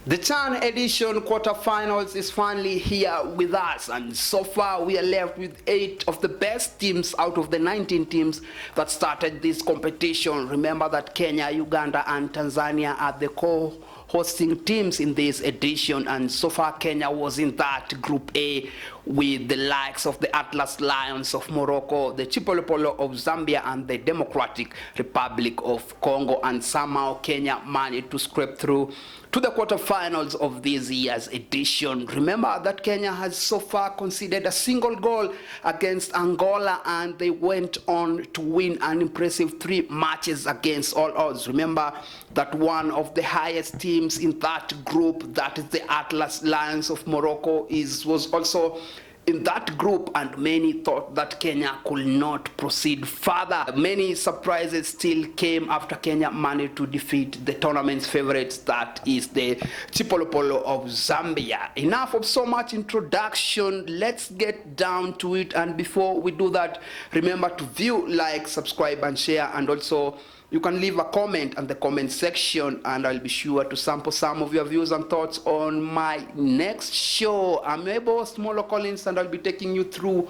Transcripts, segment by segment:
The Chan edition quarterfinals is finally here with us, and so far we are left with 8 of the best teams out of the 19 teams that started this competition. Remember that Kenya, Uganda and Tanzania are the co-hosting teams in this edition, and so far Kenya was in that Group A with the likes of the Atlas Lions of Morocco, the Chipolopolo of Zambia and the Democratic Republic of Congo, and somehow Kenya managed to scrape through to the quarterfinals of this year's edition. Remember that Kenya has so far conceded a single goal against Angola, and they went on to win an impressive 3 matches against all odds. Remember that one of the highest teams in that group, that is the Atlas Lions of Morocco, was also in that group, and many thought that Kenya could not proceed further. Many surprises still came after Kenya managed to defeat the tournament's favorites, that is the Chipolopolo of Zambia. Enough of so much introduction, let's get down to it. And before we do that, remember to view, like, subscribe and share, and also you can leave a comment in the comment section, and I'll be sure to sample some of your views and thoughts on my next show. I'm your host, Molo Collins, and I'll be taking you through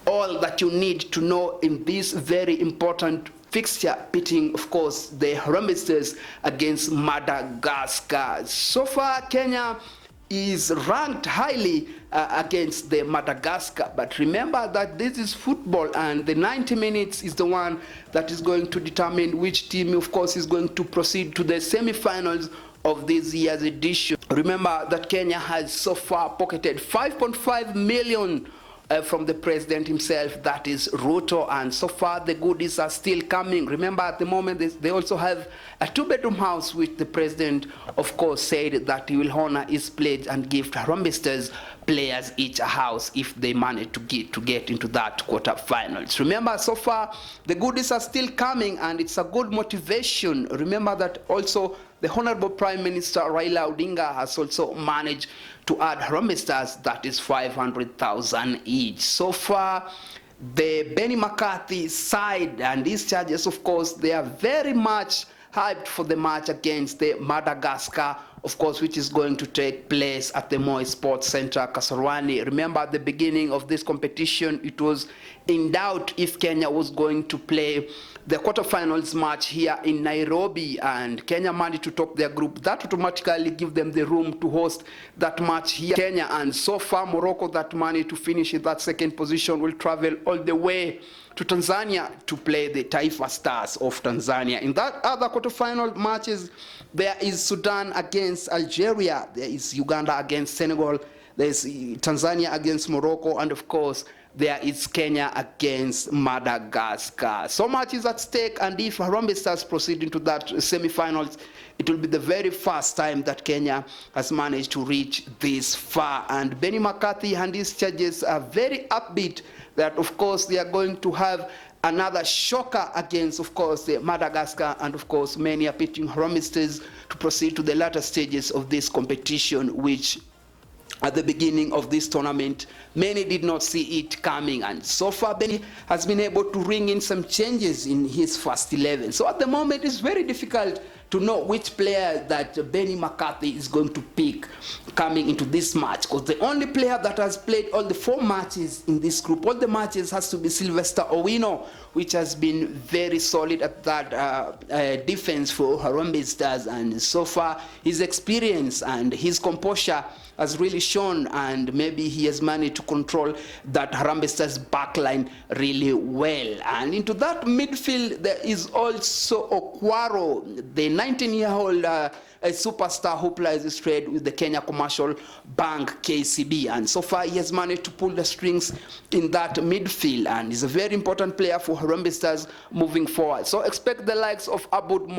all that you need to know in this very important fixture, pitting, of course, the Harambee against Madagascar. So far, Kenya is ranked highly against the Madagascar, but remember that this is football, and the 90 minutes is the one that is going to determine which team, of course, is going to proceed to the semi-finals of this year's edition. Remember that Kenya has so far pocketed 5.5 million from the president himself, that is Ruto, and so far the goodies are still coming. Remember, at the moment they also have a 2-bedroom house, which the president, of course, said that he will honor his pledge and give Harambee players each a house if they manage to get into that quarterfinals. Remember, so far the goodies are still coming, and it's a good motivation. Remember that also the Honorable Prime Minister Raila Odinga has also managed to add Harambee, that is 500,000 each. So far, the Benny McCarthy side and these charges, of course, they are very much hyped for the match against the Madagascar, of course, which is going to take place at the Moi Sports Center, Kasarani. Remember, at the beginning of this competition, it was in doubt if Kenya was going to play the quarterfinals match here in Nairobi, and Kenya managed to top their group. That automatically give them the room to host that match here, Kenya. And so far, Morocco, that managed to finish in that second position, will travel all the way to Tanzania to play the Taifa Stars of Tanzania. In that other quarterfinal matches, there is Sudan against Algeria, there is Uganda against Senegal, there is Tanzania against Morocco, and of course there is Kenya against Madagascar. So much is at stake, and if Harambee Stars proceed into that semi-finals, it will be the very first time that Kenya has managed to reach this far. And Benny McCarthy and his charges are very upbeat that, of course, they are going to have another shocker against, of course, the Madagascar, and of course many are pitching Harambee to proceed to the latter stages of this competition, which at the beginning of this tournament many did not see it coming. And so far Benny has been able to ring in some changes in his first 11. So at the moment it's very difficult to know which player that Benny McCarthy is going to pick coming into this match, because the only player that has played all the 4 matches in this group, all the matches, has to be Sylvester Owino, which has been very solid at that defense for Harambee Stars. And so far his experience and his composure has really shown, and maybe he has managed to control that Harambee Stars backline really well. And into that midfield there is also Quater, the 19-year-old a superstar who plays straight with the Kenya Commercial Bank, KCB, and so far he has managed to pull the strings in that midfield, and is a very important player for Harambee Stars moving forward. So expect the likes of Abud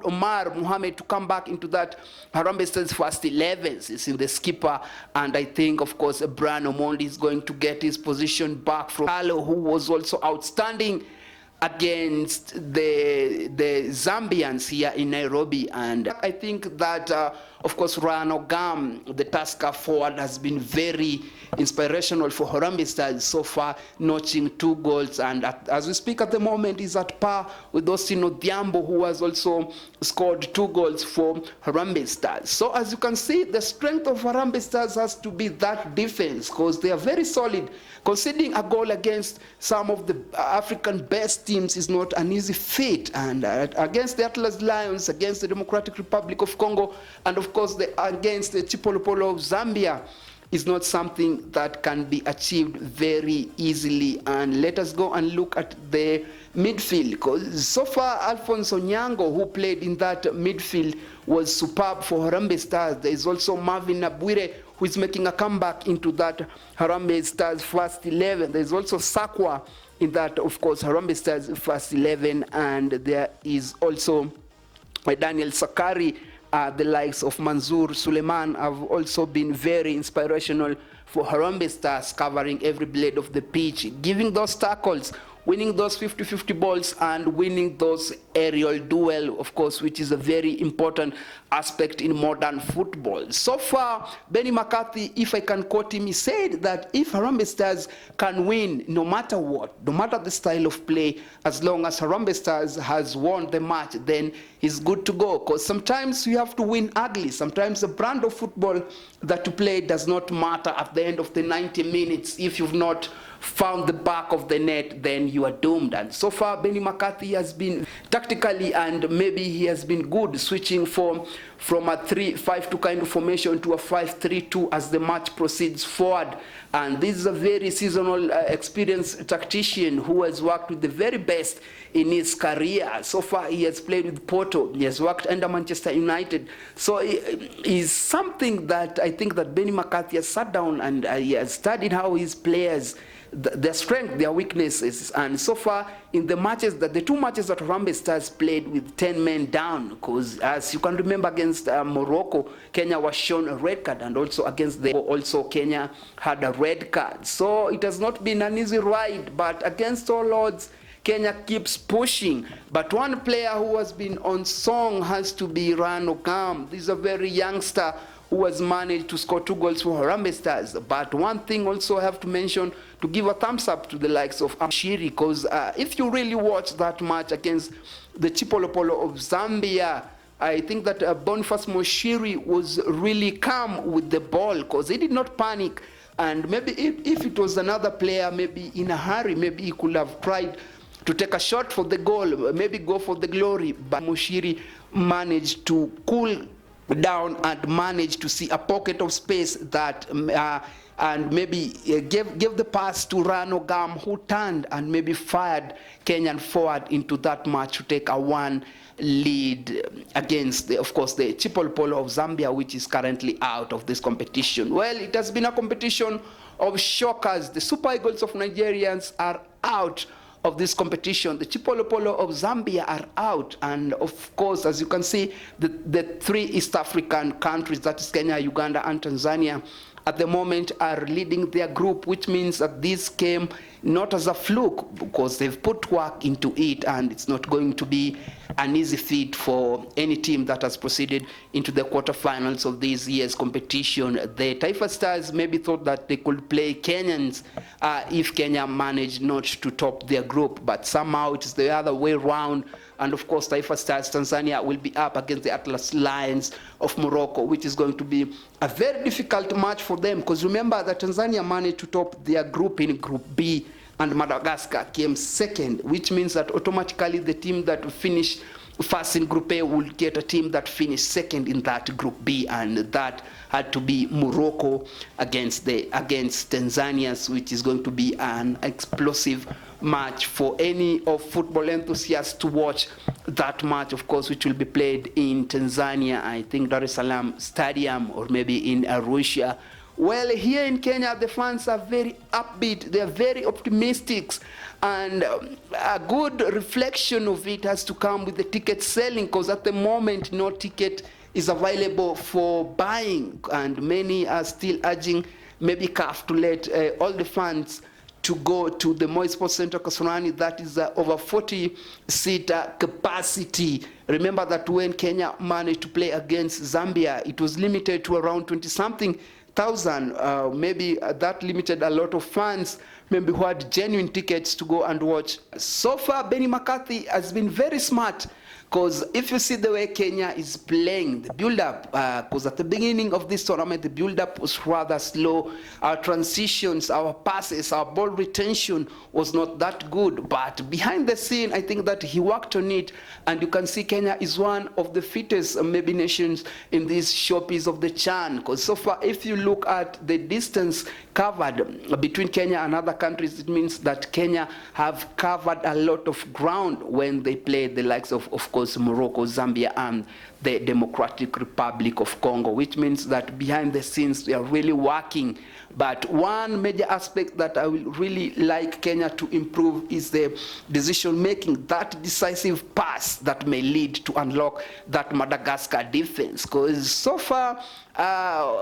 Omar Mohamed to come back into that Harambee Stars first 11. It's in the skipper, and I think, of course, Brian Omondi is going to get his position back from Carlo, who was also outstanding against the Zambians here in Nairobi. And I think that, of course, Ryan Ogam, the Tusker forward, has been very inspirational for Harambee Stars so far, notching 2 goals. And as we speak at the moment, he's at par with Austin Odhiambo, who has also scored 2 goals for Harambee Stars. So as you can see, the strength of Harambee Stars has to be that defense, because they are very solid. Conceding a goal against some of the African best teams is not an easy feat, and against the Atlas Lions, against the Democratic Republic of Congo, and of course against the Chipolopolo of Zambia, is not something that can be achieved very easily. And let us go and look at the midfield, because so far Alphonse Onyango, who played in that midfield, was superb for Harambee Stars. There is also Marvin Nabwire, who is making a comeback into that Harambee Stars first 11. There is also Sakwa in that, of course, Harambee Stars first 11, and there is also Daniel Sakari. The likes of Manzoor Suleiman have also been very inspirational for Harambee Stars, covering every blade of the pitch, giving those tackles, winning those 50-50 balls, and winning those aerial duel, of course, which is a very important aspect in modern football. So far, Benny McCarthy, if I can quote him, he said that if Harambee Stars can win no matter what, no matter the style of play, as long as Harambee Stars has won the match, then he's good to go. Because sometimes you have to win ugly. Sometimes the brand of football that you play does not matter at the end of the 90 minutes. If you've not found the back of the net, then you are doomed. And so far, Benny McCarthy has been tactically, and maybe he has been good, switching from a 3-5-2 kind of formation to a 5-3-2 as the match proceeds forward. And this is a very seasonal, experienced tactician who has worked with the very best in his career. So far, he has played with Porto. He has worked under Manchester United. So it's something that I think that Benny McCarthy has sat down and he has studied how his players, their strength, their weaknesses. And so far, in the matches, the 2 matches that Harambee Stars played with 10 men down, because as you can remember, against Morocco, Kenya was shown a red card, and also against Kenya had a red card. So it has not been an easy ride, but against all odds, Kenya keeps pushing. But one player who has been on song has to be Ryan Ogam. This is a very youngster who has managed to score 2 goals for Harambee Stars. But one thing also I have to mention, to give a thumbs up to the likes of Amshiri, because if you really watch that match against the Chipolopolo of Zambia, I think that Boniface Moshiri was really calm with the ball, because he did not panic. And maybe if it was another player, maybe in a hurry, maybe he could have tried to take a shot for the goal, maybe go for the glory. But Moshiri managed to cool down and managed to see a pocket of space that and maybe gave the pass to Ryan Ogam, who turned and maybe fired Kenyan forward into that match to take a 1 lead against, of course, the Chipolopolo of Zambia, which is currently out of this competition. Well, it has been a competition of shockers. The Super Eagles of Nigerians are out of this competition. The Chipolopolo of Zambia are out, and of course, as you can see, the 3 East African countries, that is Kenya, Uganda, and Tanzania, at the moment are leading their group, which means that this came not as a fluke, because they've put work into it, and it's not going to be an easy feat for any team that has proceeded into the quarterfinals of this year's competition. The Taifa Stars maybe thought that they could play Kenyans if Kenya managed not to top their group, but somehow it's the other way around. And of course, Taifa Stars Tanzania will be up against the Atlas Lions of Morocco, which is going to be a very difficult match for them, because remember that Tanzania managed to top their group in Group B, and Madagascar came second, which means that automatically the team that finished first in Group A will get a team that finished second in that Group B, and that had to be Morocco against Tanzania, which is going to be an explosive match for any of football enthusiasts to watch that match, of course, which will be played in Tanzania, I think Dar es Salaam Stadium, or maybe in Arusha. Well, here in Kenya, the fans are very upbeat, they are very optimistic, and a good reflection of it has to come with the ticket selling, because at the moment no ticket is available for buying, and many are still urging maybe CAF to let all the fans to go to the Moi Sports Center Kasarani. That is over 40-seat capacity. Remember that when Kenya managed to play against Zambia, it was limited to around 20-something thousand. Maybe that limited a lot of fans, maybe who had genuine tickets to go and watch. So far, Benny McCarthy has been very smart, because if you see the way Kenya is playing, the build-up, because at the beginning of this tournament, the build-up was rather slow. Our transitions, our passes, our ball retention was not that good. But behind the scene, I think that he worked on it, and you can see Kenya is one of the fittest maybe nations in this showpiece of the CHAN. Because so far, if you look at the distance covered between Kenya and other countries, it means that Kenya have covered a lot of ground when they play the likes of course, Morocco, Zambia, and the Democratic Republic of Congo, which means that behind the scenes they are really working. But one major aspect that I will really like Kenya to improve is the decision making, that decisive pass that may lead to unlock that Madagascar defense. Because so far,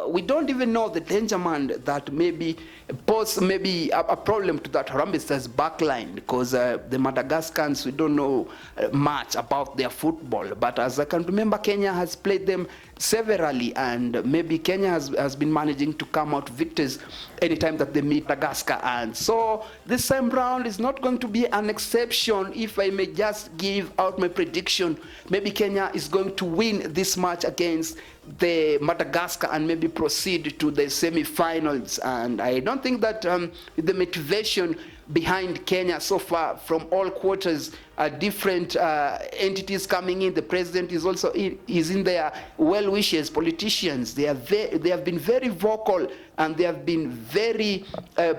we don't even know the danger man that maybe pose maybe a problem to that Harambee Stars backline, because the Madagascans, we don't know much about their football. But as I can remember, Kenya has played them severally, and maybe Kenya has been managing to come out victors anytime that they meet Madagascar. And so this time round is not going to be an exception. If I may just give out my prediction, maybe Kenya is going to win this match against the Madagascar and maybe proceed to the semi-finals. And I don't think that the motivation behind Kenya so far from all quarters, different entities coming in. The president is also in there, well wishes, politicians. They have been very vocal, and they have been very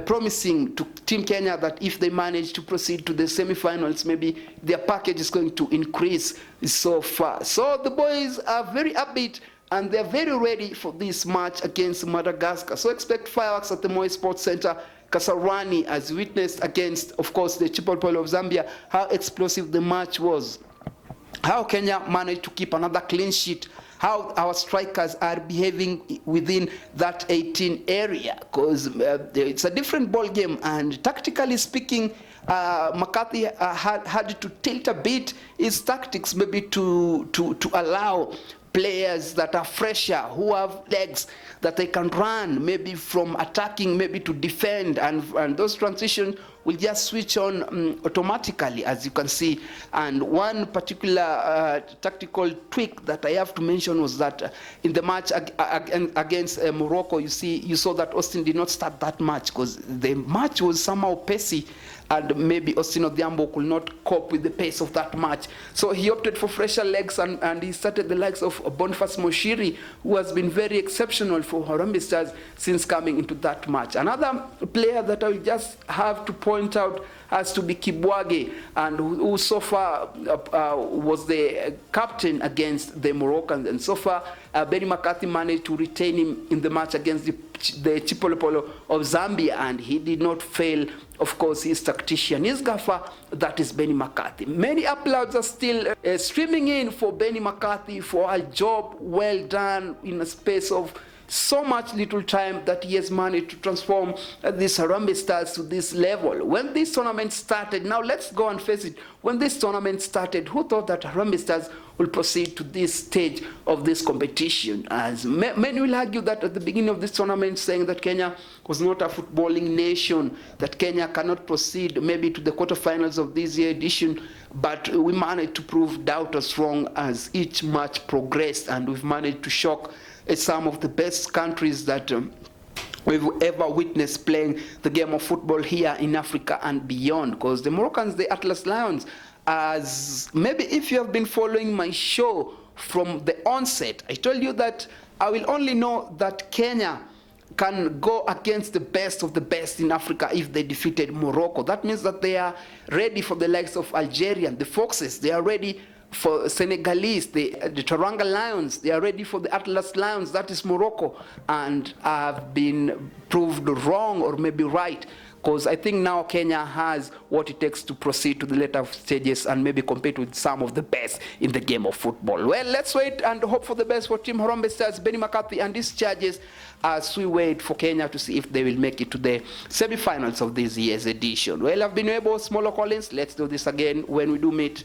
promising to Team Kenya that if they manage to proceed to the semi-finals, maybe their package is going to increase so far. So the boys are very upbeat, and they're very ready for this match against Madagascar. So expect fireworks at the Moi Sports Center Kasarani, as witnessed against, of course, the Chipolopolo of Zambia, how explosive the match was, how Kenya managed to keep another clean sheet, how our strikers are behaving within that 18 area, because it's a different ball game. And tactically speaking, McCarthy had to tilt a bit his tactics, maybe to allow players that are fresher, who have legs that they can run, maybe from attacking, maybe to defend, and those transitions will just switch on automatically, as you can see. And one particular tactical tweak that I have to mention was that in the match against Morocco, you saw that Austin did not start that match, because the match was somehow pacey, and maybe Austin Odhiambo could not cope with the pace of that match. So he opted for fresher legs, and he started the likes of Boniface Moshiri, who has been very exceptional for Harambee Stars since coming into that match. Another player that I will just have to point out has to be Kibwage, and who so far was the captain against the Moroccans. And so far, Benny McCarthy managed to retain him in the match against the Chipolopolo of Zambia, and he did not fail, of course, his tactician, his gaffer, that is Benny McCarthy. Many applauds are still streaming in for Benny McCarthy for a job well done in a space of so much little time that he has managed to transform these Harambee Stars to this level. When this tournament started, now let's go and face it, when this tournament started, who thought that Harambee Stars will proceed to this stage of this competition? As many will argue that at the beginning of this tournament, saying that Kenya was not a footballing nation, that Kenya cannot proceed maybe to the quarterfinals of this year edition, but we managed to prove doubters wrong as each match progressed, and we've managed to shock some of the best countries that we've ever witnessed playing the game of football here in Africa and beyond. Because the Moroccans, the Atlas Lions, as maybe if you have been following my show from the onset, I told you that I will only know that Kenya can go against the best of the best in Africa if they defeated Morocco. That means that they are ready for the likes of Algeria, the Foxes. They are ready for Senegalese, the Teranga Lions. They are ready for the Atlas Lions, that is Morocco, and have been proved wrong or maybe right, because I think now Kenya has what it takes to proceed to the later stages and maybe compete with some of the best in the game of football. Well, let's wait and hope for the best for Team Harambee Stars, Benny McCarthy and his charges, as we wait for Kenya to see if they will make it to the semi-finals of this year's edition. Well, I've been able, Smaller Collins. Let's do this again when we do meet.